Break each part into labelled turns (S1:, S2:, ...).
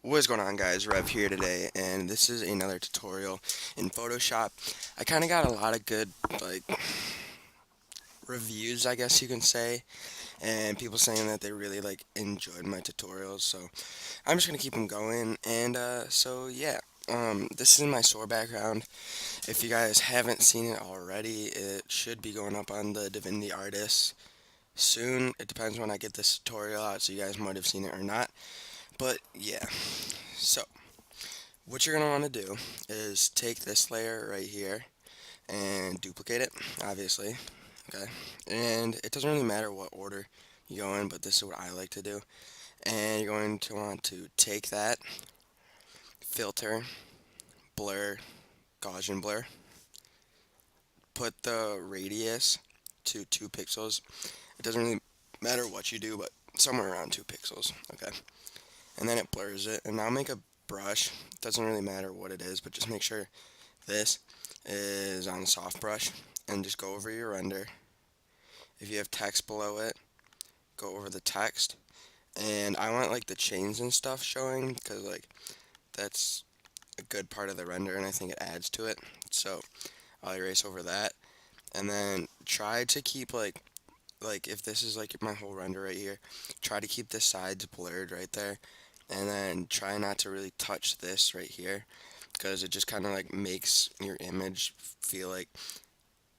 S1: What is going on, guys? Rev here today, and this is another tutorial in Photoshop. I kind of got a lot of good, like, reviews, I guess you can say, and people saying that they really, enjoyed my tutorials, so I'm just gonna keep them going, and, yeah. This is my SOAR background. If you guys haven't seen it already, it should be going up on the Divinity Artist soon. It depends when I get this tutorial out, so you guys might have seen it or not, but, yeah. So, what you're going to want to do is take this layer right here and duplicate it, obviously, okay? And it doesn't really matter what order you go in, but this is what I like to do. And you're going to want to take that, filter, blur, Gaussian blur, put the radius to 2 pixels. It doesn't really matter what you do, but somewhere around 2 pixels, okay? And then it blurs it, and now make a brush. It doesn't really matter what it is, but just make sure this is on a soft brush, and just go over your render. If you have text below it, go over the text, and I want like the chains and stuff showing because like that's a good part of the render and I think it adds to it. So I'll erase over that, and then try to keep like if this is like my whole render right here, try to keep the sides blurred right there, and then try not to really touch this right here because it just kind of like makes your image feel like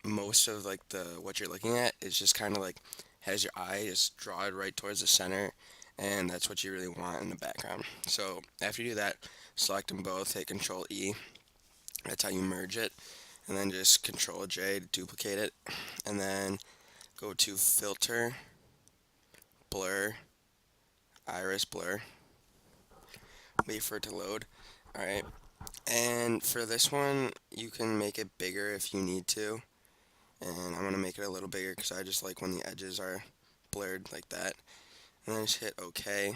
S1: most of like the what you're looking at is just kind of like has your eye just draw it right towards the center, and that's what you really want in the background. So after you do that, select them both, hit Control E. That's how you merge it, and then just Control J to duplicate it, and then go to Filter, Blur, Iris Blur. Wait for it to load. All right, and for this one, you can make it bigger if you need to. And I'm gonna make it a little bigger because I just like when the edges are blurred like that. And then just hit OK.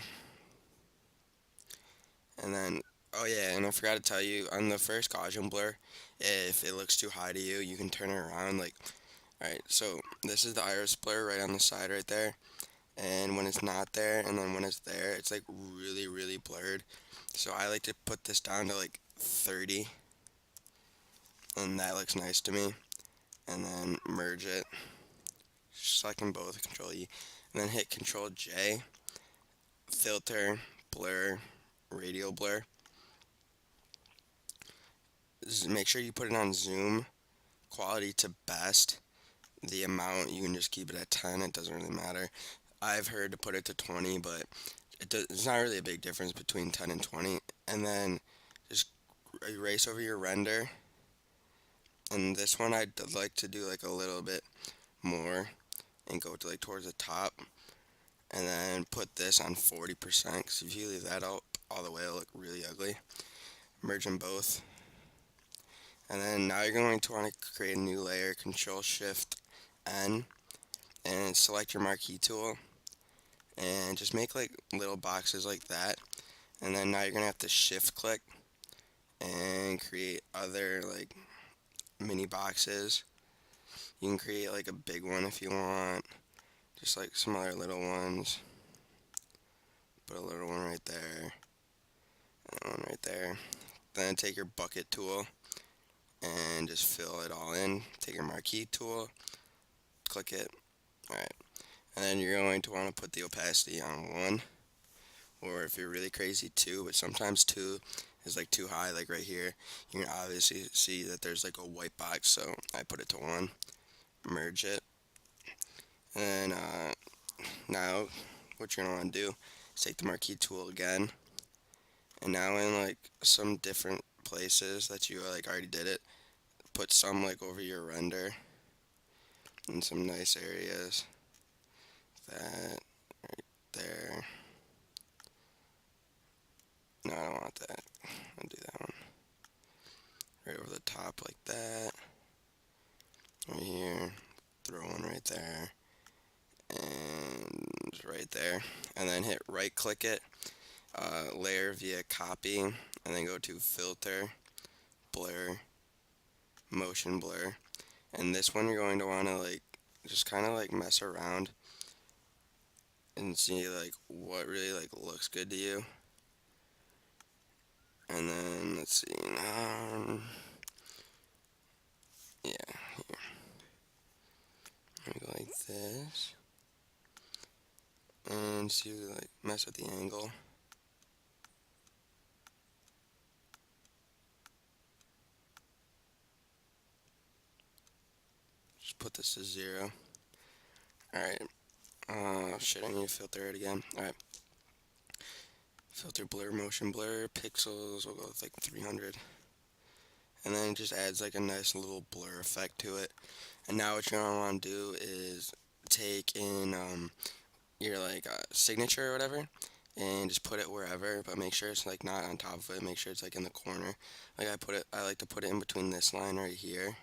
S1: And then, oh yeah, and I forgot to tell you, on the first Gaussian blur, if it looks too high to you, you can turn it around. Like, alright, so this is the iris blur right on the side right there. And when it's not there, and then when it's there, it's like really, really blurred. So I like to put this down to like 30, and that looks nice to me. And then merge it. Select them both, Control E, and then hit Control J, filter, blur, radial blur. Make sure you put it on zoom, quality to best. The amount, you can just keep it at 10, it doesn't really matter. I've heard to put it to 20, but it's not really a big difference between 10 and 20. And then just erase over your render. And this one I'd like to do like a little bit more and go to like towards the top, and then put this on 40% because if you leave that up all the way it'll look really ugly. Merge them both, and then now you're going to want to create a new layer. Control Shift N, and select your marquee tool, and just make like little boxes like that. And then now you're gonna have to shift click and create other like mini boxes. You can create like a big one if you want, just like some other little ones. Put a little one right there, and one right there. Then take your bucket tool and just fill it all in. Take your marquee tool, click it. Alright. And then you're going to want to put the opacity on 1. Or if you're really crazy, 2. But sometimes 2 is like too high, like right here. You can obviously see that there's like a white box, so I put it to 1. Merge it. And now what you're going to want to do is take the marquee tool again. And now in like some different places that you like already did it, put some like over your render in some nice areas. That right there. No, I don't want that. I'll do that one. Right over the top like that. Right here. Throw one right there. And right there. And then hit right click it. Layer via copy. And then go to filter, blur, motion blur. And this one you're going to want to like just kind of like mess around and see like what really like looks good to you. And then let's see. Yeah, let me go like this and see like mess with the angle. Just put this to 0. All right. Shit, I need to filter it again. All right. Filter blur, motion blur, pixels. We'll go with like 300. And then it just adds like a nice little blur effect to it. And now what you're gonna want to do is take in your like signature or whatever, and just put it wherever, but make sure it's like not on top of it. Make sure it's like in the corner. Like I like to put it in between this line right here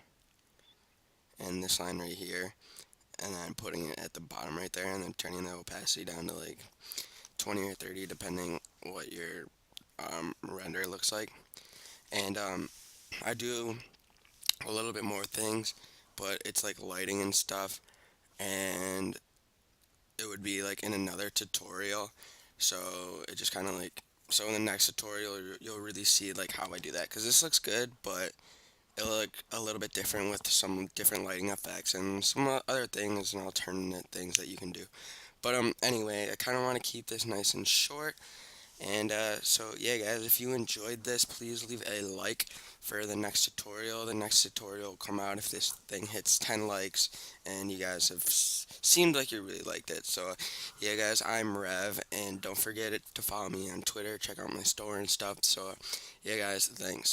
S1: and this line right here, and then putting it at the bottom right there, and then turning the opacity down to like 20 or 30, depending what your render looks like. And I do a little bit more things, but it's like lighting and stuff, and it would be like in another tutorial. So it just kind of like, so in the next tutorial you'll really see like how I do that, because this looks good, but it'll look a little bit different with some different lighting effects and some other things and alternate things that you can do. But anyway, I kind of want to keep this nice and short. And so yeah, guys, if you enjoyed this, please leave a like for the next tutorial. The next tutorial will come out if this thing hits 10 likes, and you guys have seemed like you really liked it. So yeah, guys, I'm Rev, and don't forget to follow me on Twitter. Check out my store and stuff. So yeah, guys, thanks.